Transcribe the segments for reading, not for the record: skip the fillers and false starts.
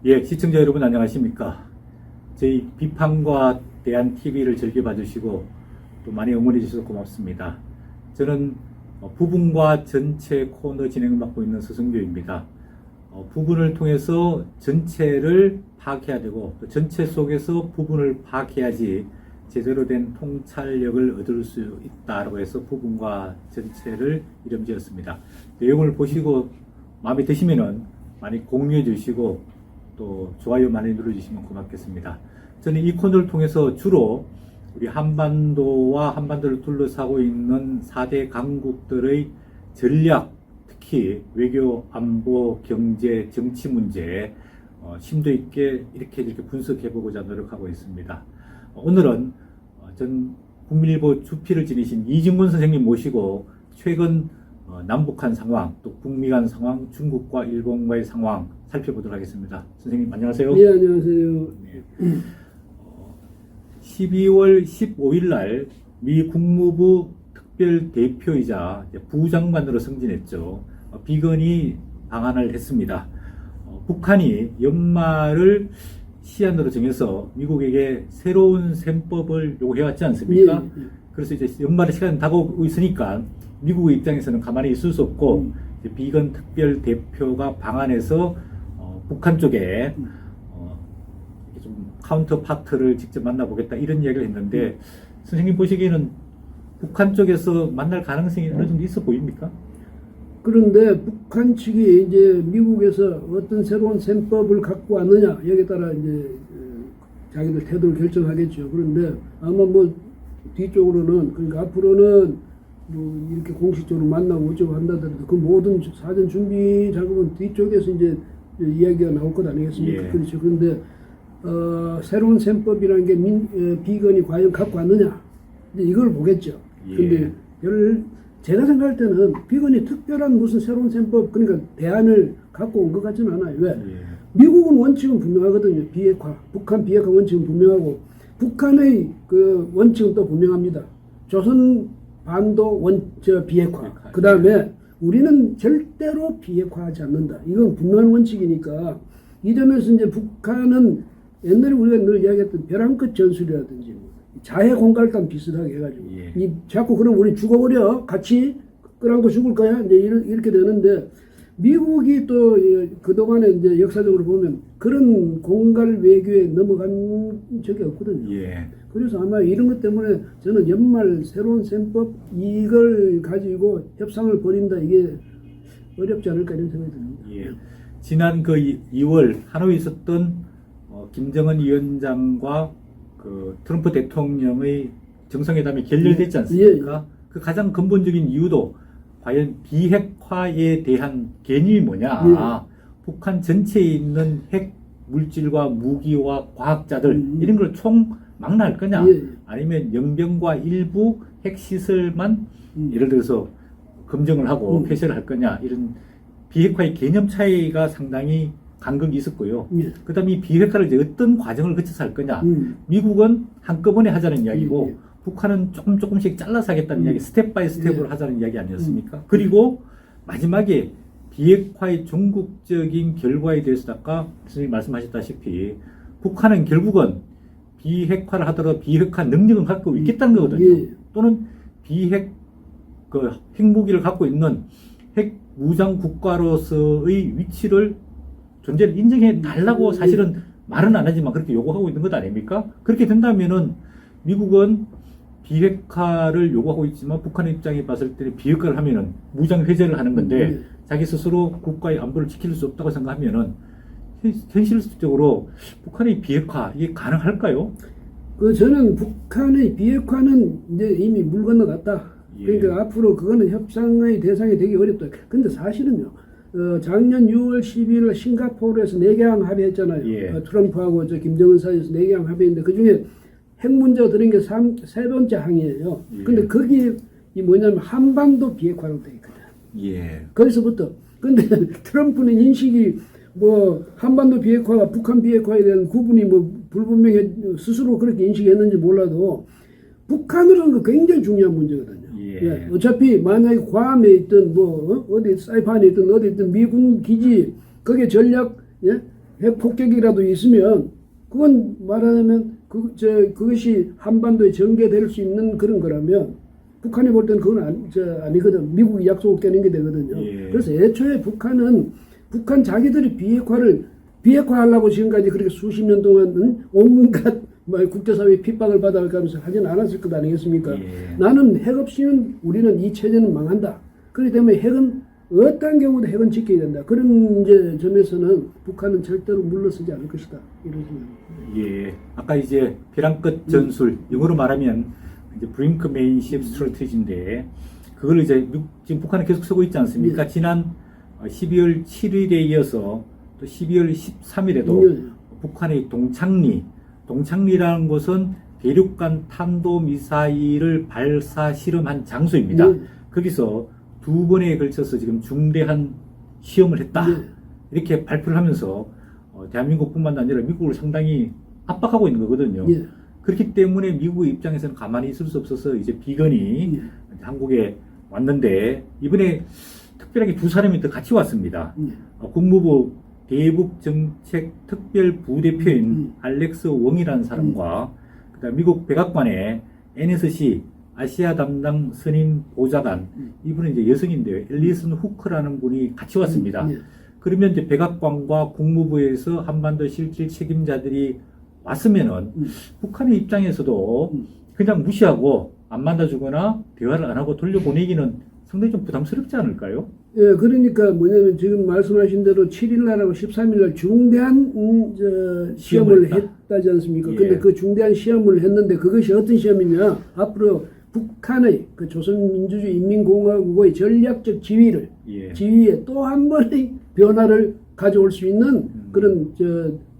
예, 시청자 여러분 안녕하십니까. 저희 비판과 대한 TV를 즐겨 봐주시고 또 많이 응원해 주셔서 고맙습니다. 저는 부분과 전체 코너 진행을 맡고 있는 서성교입니다. 부분을 통해서 전체를 파악해야 되고 또 전체 속에서 부분을 파악해야지 제대로 된 통찰력을 얻을 수 있다고 해서 부분과 전체를 이름 지었습니다. 내용을 보시고 마음에 드시면은 많이 공유해 주시고 또 좋아요 많이 눌러주시면 고맙겠습니다. 저는 이 코너를 통해서 주로 우리 한반도와 한반도를 둘러싸고 있는 4대 강국들의 전략, 특히 외교, 안보, 경제, 정치 문제 심도 있게 이렇게 분석해보고자 노력하고 있습니다. 오늘은 전 국민일보 주필을 지니신 이진곤 선생님 모시고 최근 남북한 상황, 또 북미 간 상황, 중국과 일본과의 상황 살펴보도록 하겠습니다. 선생님 안녕하세요. 네, 안녕하세요. 네. 12월 15일 날 미 국무부 특별 대표이자 부장관으로 승진했죠. 비건이 방한을 했습니다. 북한이 연말을 시한으로 정해서 미국에게 새로운 셈법을 요구해왔지 않습니까? 예, 예. 그래서 이제 연말의 시간이 다가오고 있으니까 미국의 입장에서는 가만히 있을 수 없고 비건 특별 대표가 방한해서 북한 쪽에 좀 카운터 파트를 직접 만나보겠다 이런 이야기를 했는데 선생님 보시기에는 북한 쪽에서 만날 가능성이 어느 정도 있어 보입니까? 그런데 북한 측이 이제 미국에서 어떤 새로운 셈법을 갖고 왔느냐 여기에 따라 이제 자기들 태도를 결정하겠죠. 그런데 아마 뭐 뒤쪽으로는 그러니까 앞으로는 뭐 이렇게 공식적으로 만나고 어쩌고 한다더라도 그 모든 사전 준비 작업은 뒤쪽에서 이제 이야기가 나올 것 아니겠습니까? 예. 그렇죠. 그런데 새로운 셈법이라는 게 비건이 과연 갖고 왔느냐 이걸 보겠죠. 예. 근데 제가 생각할 때는 비건이 특별한 무슨 새로운 셈법 그러니까 대안을 갖고 온 것 같지는 않아요. 왜? 예. 미국은 원칙은 분명하거든요. 비핵화, 북한 비핵화 원칙은 분명하고 북한의 그 원칙은 또 분명합니다. 조선 반도 비핵화. 그 다음에 우리는 절대로 비핵화하지 않는다. 이건 분명한 원칙이니까 이 점에서 이제 북한은 옛날에 우리가 늘 이야기했던 벼랑끝 전술이라든지 자해 공갈단 비슷하게 해가지고 예. 자꾸 그럼 우리 죽어버려 같이 끌어안고 죽을 거야 이제 이렇게 되는데 미국이 또 그동안에 이제 역사적으로 보면 그런 공갈 외교에 넘어간 적이 없거든요. 예. 그래서 아마 이런 것 때문에 저는 연말 새로운 셈법 이걸 가지고 협상을 벌인다 이게 어렵지 않을까 이런 생각이 듭니다. 예. 지난 그 2월 하노이에 있었던 김정은 위원장과 그 트럼프 대통령의 정상회담이 결렬됐지 않습니까? 예. 그 가장 근본적인 이유도 과연 비핵화에 대한 개념이 뭐냐? 예. 북한 전체에 있는 핵 물질과 무기와 과학자들 이런 걸 총 망라할 거냐? 예. 아니면 영변과 일부 핵 시설만 예를 들어서 검증을 하고 폐쇄를 할 거냐? 이런 비핵화의 개념 차이가 상당히 간극이 있었고요. 예. 그 다음에 이 비핵화를 이제 어떤 과정을 거쳐서 할 거냐. 미국은 한꺼번에 하자는 이야기고, 예. 북한은 조금씩 잘라서 하겠다는 이야기, 스텝 바이 스텝으로 예. 하자는 이야기 아니었습니까? 그리고 마지막에 비핵화의 종국적인 결과에 대해서 아까 선생님 말씀하셨다시피, 북한은 결국은 비핵화를 하더라도 비핵화 능력을 갖고 있겠다는 거거든요. 예. 또는 핵무기를 갖고 있는 핵 무장 국가로서의 위치를 존재를 인정해 달라고 사실은 말은 안 하지만 그렇게 요구하고 있는 것 아닙니까? 그렇게 된다면은 미국은 비핵화를 요구하고 있지만 북한의 입장에 봤을 때 비핵화를 하면은 무장 해제를 하는 건데 자기 스스로 국가의 안보를 지킬 수 없다고 생각하면은 현실적으로 북한의 비핵화 이게 가능할까요? 저는 북한의 비핵화는 이제 이미 물 건너갔다. 예. 그러니까 앞으로 그거는 협상의 대상이 되기 어렵다. 근데 사실은요. 작년 6월 12일 싱가포르에서 4개항 합의했잖아요. 예. 트럼프하고 김정은 사이에서 4개항 합의했는데 그 중에 핵 문제가 들은 게 세 번째 항이에요. 예. 근데 거기 뭐냐면 한반도 비핵화로 돼 있거든. 예. 거기서부터. 근데 트럼프는 인식이 뭐 한반도 비핵화와 북한 비핵화에 대한 구분이 뭐 불분명해 스스로 그렇게 인식했는지 몰라도 북한으로는 그 굉장히 중요한 문제거든요. 예. 예. 어차피 만약에 괌에 있든 뭐 어디 사이판에 있든 어디 있든 미군 기지 거기에 전략 핵 폭격이라도 있으면 그건 말하자면 그것이 한반도에 전개될 수 있는 그런 거라면 북한이 볼 때는 그건 아니거든. 미국이 약속을 깨는 게 되거든요. 예. 그래서 애초에 북한 자기들이 비핵화하려고 지금까지 그렇게 수십 년 동안 온갖 국제사회의 핍박을 받아가면서 하진 않았을 것 아니겠습니까? 예. 나는 핵 없이는 우리는 이 체제는 망한다. 그렇기 때문에 핵은 어떠한 경우도 핵은 지켜야 된다. 그런 이제 점에서는 북한은 절대로 물러서지 않을 것이다. 이런 생각입니다. 예. 아까 이제 벼랑 끝 전술, 영어로 말하면 이제 브링크맨십 스트래티지인데 그걸 이제 지금 북한은 계속 쓰고 있지 않습니까? 지난 12월 7일에 이어서 또 12월 13일에도 북한의 동창리라는 곳은 대륙간 탄도미사일을 발사 실험한 장소입니다. 거기서 두 번에 걸쳐서 지금 중대한 시험을 했다. 이렇게 발표를 하면서 대한민국뿐만 아니라 미국을 상당히 압박하고 있는 거거든요. 그렇기 때문에 미국의 입장에서는 가만히 있을 수 없어서 이제 비건이 한국에 왔는데 이번에 특별하게 두 사람이 더 같이 왔습니다. 국무부 대북정책 특별부대표인 알렉스 웡이라는 사람과 그다음 미국 백악관의 NSC 아시아 담당 선임 보좌관 이분은 이제 여성인데요. 앨리슨 후크라는 분이 같이 왔습니다. 그러면 이제 백악관과 국무부에서 한반도 실질 책임자들이 왔으면은 북한의 입장에서도 그냥 무시하고 안 만나주거나 대화를 안 하고 돌려보내기는 상당히 좀 부담스럽지 않을까요? 예, 그러니까 뭐냐면 지금 말씀하신 대로 7일날하고 13일날 중대한 시험을 했다지 않습니까? 근데 그 중대한 시험을 했는데 그것이 어떤 시험이냐? 앞으로 북한의 그 조선민주주의 인민공화국의 전략적 지위에 또 한 번의 변화를 가져올 수 있는 그런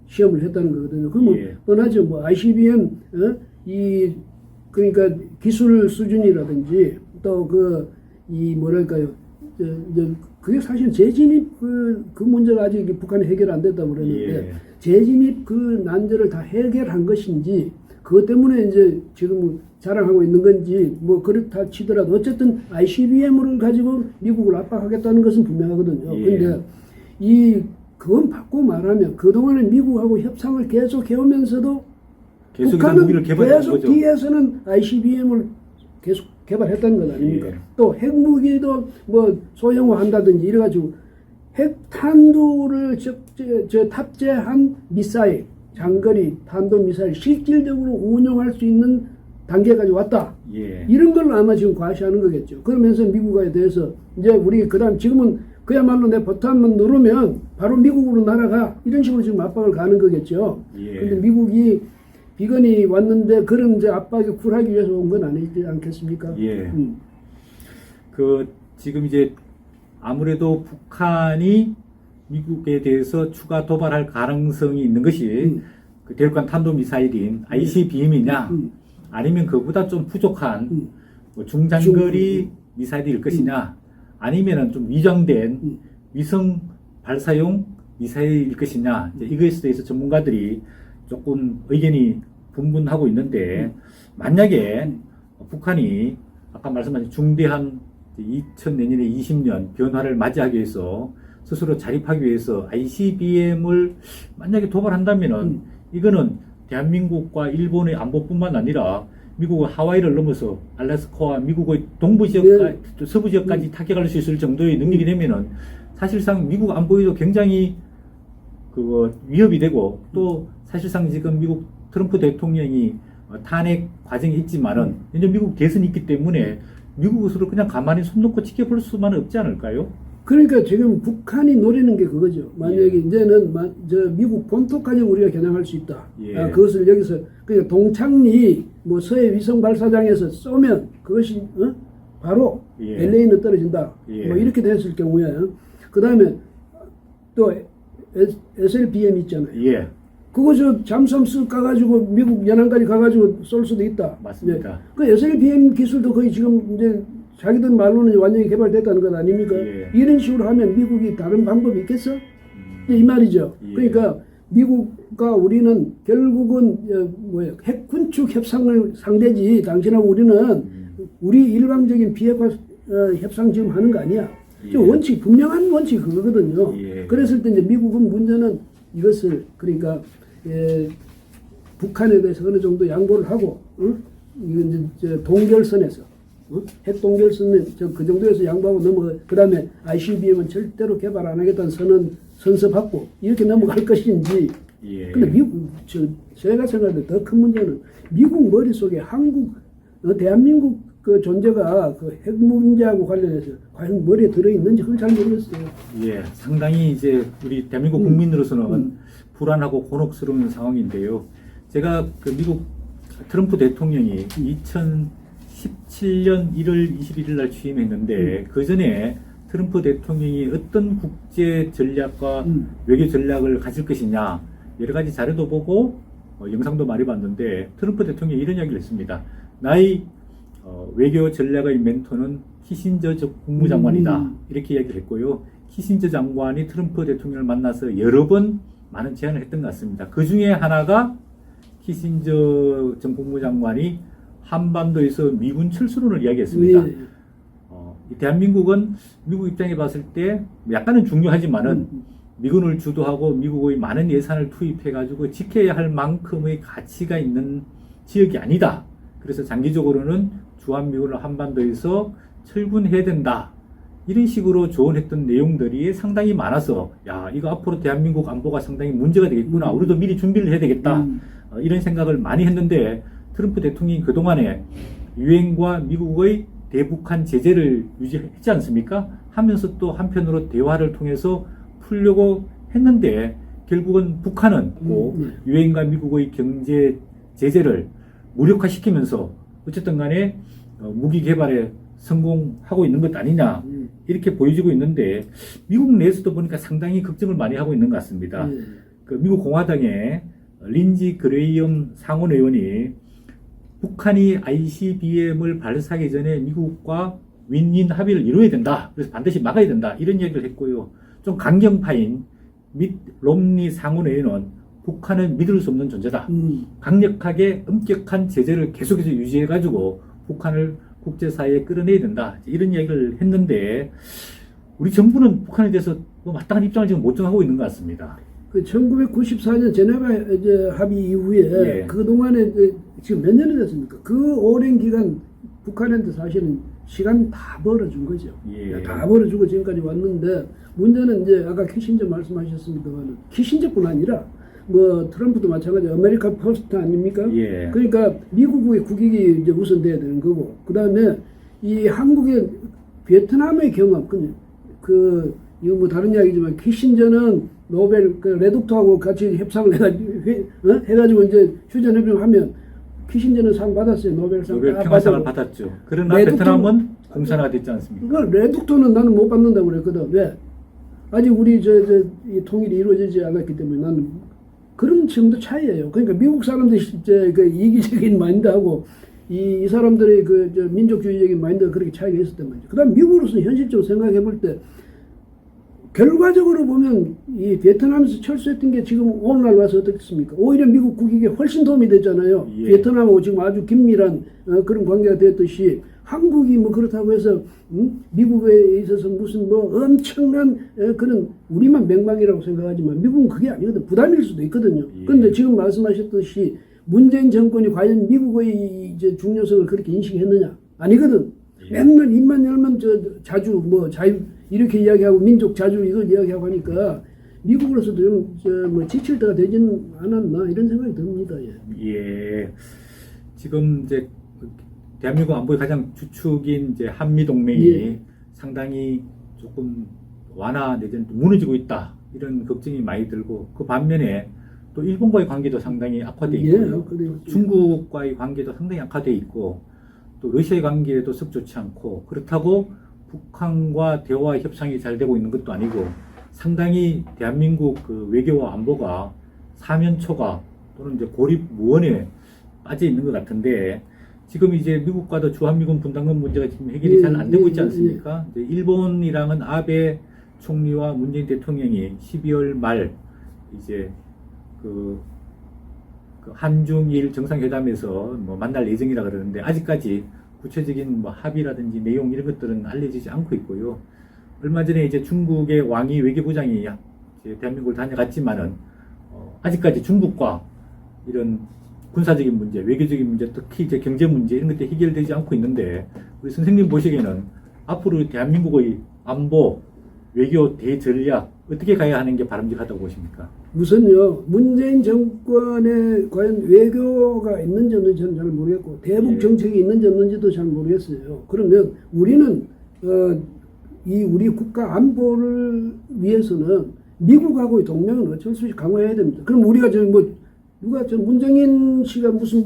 시험을 했다는 거거든요. 그러면 뻔하죠. 뭐 ICBM 그러니까 기술 수준이라든지 또 뭐랄까요? 그게 사실 재진입 그 문제가 아직 북한이 해결 안 됐다고 그러는데 재진입 그 난제를 다 해결한 것인지 그것 때문에 이제 지금 자랑하고 있는 건지 뭐 그렇다 치더라도 어쨌든 ICBM을 가지고 미국을 압박하겠다는 것은 분명하거든요. 근데 그건 바꾸고 말하면 그동안에 미국하고 협상을 계속 해오면서도 북한은 계속 뒤에서는 ICBM을 계속 개발했다는 것 아닙니까? 또 핵무기도 뭐 소형화한다든지 이래가지고 핵탄두를 탑재한 미사일, 장거리 탄도미사일 실질적으로 운용할 수 있는 단계까지 왔다. 이런 걸 아마 지금 과시하는 거겠죠. 그러면서 미국에 대해서 이제 우리 그다음 지금은 그야말로 내 버튼만 누르면 바로 미국으로 날아가 이런 식으로 지금 압박을 가는 거겠죠. 그런데 미국이 비건이 왔는데 그런 이제 압박에 굴하기 위해서 온 건 아니지 않겠습니까? 지금 이제 아무래도 북한이 미국에 대해서 추가 도발할 가능성이 있는 것이 그 대륙간 탄도미사일인 ICBM이냐 아니면 그보다 좀 부족한 뭐 중장거리 미사일일 것이냐 아니면은 좀 위장된 위성 발사용 미사일일 것이냐 이것에 대해서 전문가들이 조금 의견이 분분하고 있는데 만약에 북한이 아까 말씀하신 중대한 2000내년에 20년 변화를 맞이하기 위해서 스스로 자립하기 위해서 ICBM을 만약에 도발한다면은 이거는 대한민국과 일본의 안보뿐만 아니라 미국의 하와이를 넘어서 알래스카와 미국의 동부 지역까지 서부 지역까지 타격할 수 있을 정도의 능력이 되면은 사실상 미국 안보에도 굉장히 위협이 되고 또 사실상 지금 미국 트럼프 대통령이 탄핵 과정이 있지만은 이제 미국 대선이 있기 때문에 미국으로 그냥 가만히 손 놓고 지켜볼 수만 없지 않을까요? 그러니까 지금 북한이 노리는 게 그거죠. 만약에 이제는 미국 본토까지 우리가 겨냥할 수 있다. 그것을 여기서 그러니까 동창리 뭐 서해 위성 발사장에서 쏘면 그것이 바로 LA는 떨어진다. 뭐 이렇게 됐을 경우에 그 다음에 또 SLBM 있잖아요. 그거 잠수함 쓱 가가지고 미국 연안까지 가가지고 쏠 수도 있다. 맞습니다. 그 SLBM 기술도 거의 지금 이제 자기들 말로는 완전히 개발됐다는 것 아닙니까? 이런 식으로 하면 미국이 다른 방법이 있겠어? 이 말이죠. 그러니까 미국과 우리는 결국은 핵 군축 협상을 상대지 당신하고 우리는 우리 일방적인 비핵화 협상 지금 하는 거 아니야. 지금 원칙 분명한 원칙이 그거거든요. 그랬을 때 이제 미국은 문제는 이것을 그러니까 북한에 대해서 어느 정도 양보를 하고 이건 이제 동결선에서 핵 동결선은 그 정도에서 양보하고 넘어가 그다음에 ICBM은 절대로 개발 안 하겠다는 선서 받고 이렇게 넘어갈 것인지. 예. 근데 제가 생각할 때 더 큰 문제는 미국 머릿속에 대한민국 그 존재가 그 핵 문제하고 관련해서 과연 머리에 들어있는지 그걸 잘 모르겠어요. 예, 상당히 이제 우리 대한민국 국민으로서는 불안하고 곤혹스러운 상황인데요. 제가 그 미국 트럼프 대통령이 2017년 1월 21일 날 취임했는데 그 전에 트럼프 대통령이 어떤 국제 전략과 외교 전략을 가질 것이냐 여러 가지 자료도 보고 영상도 많이 봤는데 트럼프 대통령이 이런 이야기를 했습니다. 나의 외교 전략의 멘토는 키신저 국무장관이다. 이렇게 이야기를 했고요. 키신저 장관이 트럼프 대통령을 만나서 여러 번 많은 제안을 했던 것 같습니다. 그 중에 하나가 키신저 전 국무장관이 한반도에서 미군 철수론을 이야기했습니다. 네. 대한민국은 미국 입장에 봤을 때 약간은 중요하지만은 미군을 주도하고 미국의 많은 예산을 투입해가지고 지켜야 할 만큼의 가치가 있는 지역이 아니다. 그래서 장기적으로는 주한미군을 한반도에서 철군해야 된다. 이런 식으로 조언했던 내용들이 상당히 많아서 야 이거 앞으로 대한민국 안보가 상당히 문제가 되겠구나. 우리도 미리 준비를 해야 되겠다. 이런 생각을 많이 했는데 트럼프 대통령이 그동안에 유엔과 미국의 대북한 제재를 유지했지 않습니까? 하면서 또 한편으로 대화를 통해서 풀려고 했는데 결국은 북한은 유엔과 미국의 경제 제재를 무력화시키면서 어쨌든 간에 무기 개발에 성공하고 있는 것 아니냐 이렇게 보여지고 있는데 미국 내에서도 보니까 상당히 걱정을 많이 하고 있는 것 같습니다. 그 미국 공화당의 린지 그레이엄 상원 의원이 북한이 ICBM을 발사하기 전에 미국과 윈윈 합의를 이루어야 된다. 그래서 반드시 막아야 된다. 이런 얘기를 했고요. 좀 강경파인 밋 롬니 상원 의원은 북한은 믿을 수 없는 존재다. 강력하게 엄격한 제재를 계속해서 유지해가지고 북한을 국제사회에 끌어내야 된다. 이런 얘기를 했는데 우리 정부는 북한에 대해서 뭐 마땅한 입장을 지금 못 정하고 있는 것 같습니다. 그 1994년 제네바 합의 이후에 그동안에 지금 몇 년이 됐습니까? 그 오랜 기간 북한한테 사실은 시간 다 벌어준 거죠. 다 벌어주고 지금까지 왔는데 문제는 이제 아까 키신저 말씀하셨습니다만 키신저뿐 아니라 뭐 트럼프도 마찬가지 아메리카 퍼스트 아닙니까? 그러니까 미국의 국익이 이제 우선돼야 되는 거고 그 다음에 이 한국의 베트남의 경험 이거 뭐 다른 이야기지만 키신저는 노벨 레독토하고 같이 협상을 해가지고 이제 휴전협정하면 키신저는 상 받았어요. 노벨 평화상을 받았죠. 그러나 베트남은 공산화가 됐지 않습니까? 그러니까 레독토는 나는 못 받는다고 그랬거든. 왜? 아직 우리 이 통일이 이루어지지 않았기 때문에 나는 그런 정도 차이예요. 그러니까 미국 사람들이 이제 그 이기적인 마인드하고 이 사람들의 민족주의적인 마인드가 그렇게 차이가 있었단 말이죠. 그다음 미국으로서 현실적으로 생각해 볼 때 결과적으로 보면 이 베트남에서 철수했던 게 지금 오늘날 와서 어떻겠습니까? 오히려 미국 국익에 훨씬 도움이 됐잖아요. 베트남하고 지금 아주 긴밀한 그런 관계가 됐듯이 한국이 뭐 그렇다고 해서 미국에 있어서 무슨 뭐 엄청난 그런 우리만 맹방이라고 생각하지만 미국은 그게 아니거든. 부담일 수도 있거든요. 그런데 지금 말씀하셨듯이 문재인 정권이 과연 미국의 이제 중요성을 그렇게 인식했느냐? 아니거든. 맨날 입만 열면 자주 뭐 자유 이렇게 이야기하고 민족 자주 이걸 이야기하고 하니까 미국으로서도 좀 지칠 때가 되지는 않았나 이런 생각이 듭니다. 지금 이제 대한민국 안보의 가장 주축인 이제 한미 동맹이 상당히 조금 완화 내지는 무너지고 있다 이런 걱정이 많이 들고 그 반면에 또 일본과의 관계도 상당히 악화돼 있고요. 중국과의 관계도 상당히 악화돼 있고 또 러시아의 관계도 썩 좋지 않고 그렇다고 북한과 대화 협상이 잘 되고 있는 것도 아니고 상당히 대한민국 그 외교와 안보가 사면초가 또는 이제 고립무원에 빠져 있는 것 같은데 지금 이제 미국과도 주한미군 분담금 문제가 지금 해결이 잘 안 되고 있지 않습니까? 이제 일본이랑은 아베 총리와 문재인 대통령이 12월 말 이제 그 한중일 정상회담에서 뭐 만날 예정이라 그러는데 아직까지 구체적인 뭐 합의라든지 내용 이런 것들은 알려지지 않고 있고요. 얼마 전에 이제 중국의 왕이 외교부장이 이제 대한민국을 다녀갔지만은 아직까지 중국과 이런 군사적인 문제, 외교적인 문제, 특히 이제 경제 문제 이런 것들이 해결되지 않고 있는데 우리 선생님 보시기에는 앞으로 대한민국의 안보, 외교 대전략 어떻게 가야 하는 게 바람직하다고 보십니까? 우선요, 문재인 정권에 과연 외교가 있는지 없는지 저는 잘 모르겠고, 대북 예. 정책이 있는지 없는지도 잘 모르겠어요. 그러면 우리는, 이 우리 국가 안보를 위해서는 미국하고의 동맹은 어쩔 수 없이 강화해야 됩니다. 그럼 우리가 문정인 씨가 무슨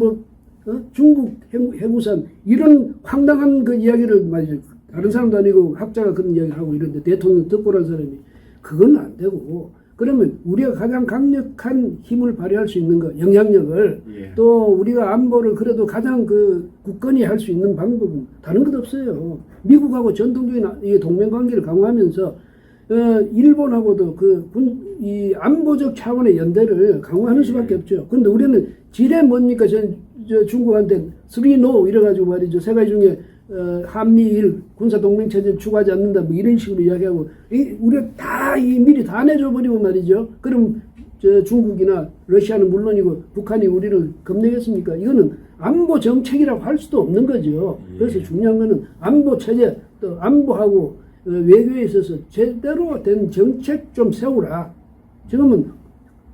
중국 해구산 이런 황당한 그 이야기를 말이죠. 다른 사람도 아니고 학자가 그런 이야기를 하고 이런데 대통령 듣보라는 사람이 그건 안 되고 그러면 우리가 가장 강력한 힘을 발휘할 수 있는 것, 영향력을 예. 또 우리가 안보를 그래도 가장 그 굳건히 할 수 있는 방법은 다른 것 없어요. 미국하고 전통적인 이 동맹 관계를 강화하면서 일본하고도 이 안보적 차원의 연대를 강화하는 수밖에 없죠. 그런데 우리는 지뢰 뭡니까? 저 중국한테 3No 이래가지고 말이죠. 세계 중에 한미일 군사동맹체제를 추구하지 않는다 뭐 이런 식으로 이야기하고 우리가 다 미리 다 내줘버리고 말이죠. 그럼 중국이나 러시아는 물론이고 북한이 우리를 겁내겠습니까? 이거는 안보 정책이라고 할 수도 없는 거죠. 그래서 중요한 거는 안보 체제 또 안보하고 외교에 있어서 제대로 된 정책 좀 세우라. 지금은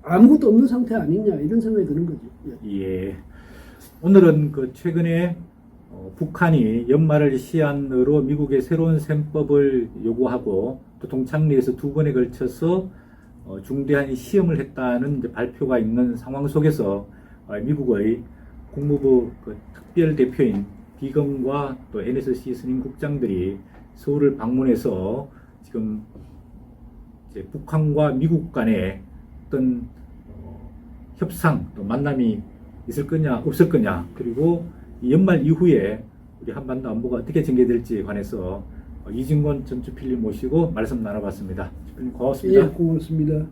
아무것도 없는 상태 아니냐 이런 생각이 드는 거죠. 예. 오늘은 그 최근에 북한이 연말을 시한으로 미국의 새로운 셈법을 요구하고 또 동창리에서 2번에 걸쳐서 중대한 시험을 했다는 이제 발표가 있는 상황 속에서 미국의 국무부 그 특별 대표인 비건과 또 NSC 선임 국장들이 서울을 방문해서 지금 이제 북한과 미국 간에 어떤 협상 또 만남이 있을 거냐 없을 거냐 그리고 이 연말 이후에 우리 한반도 안보가 어떻게 전개될지에 관해서 이진권 전 주필님 모시고 말씀 나눠봤습니다. 주필님 고맙습니다. 예, 고맙습니다.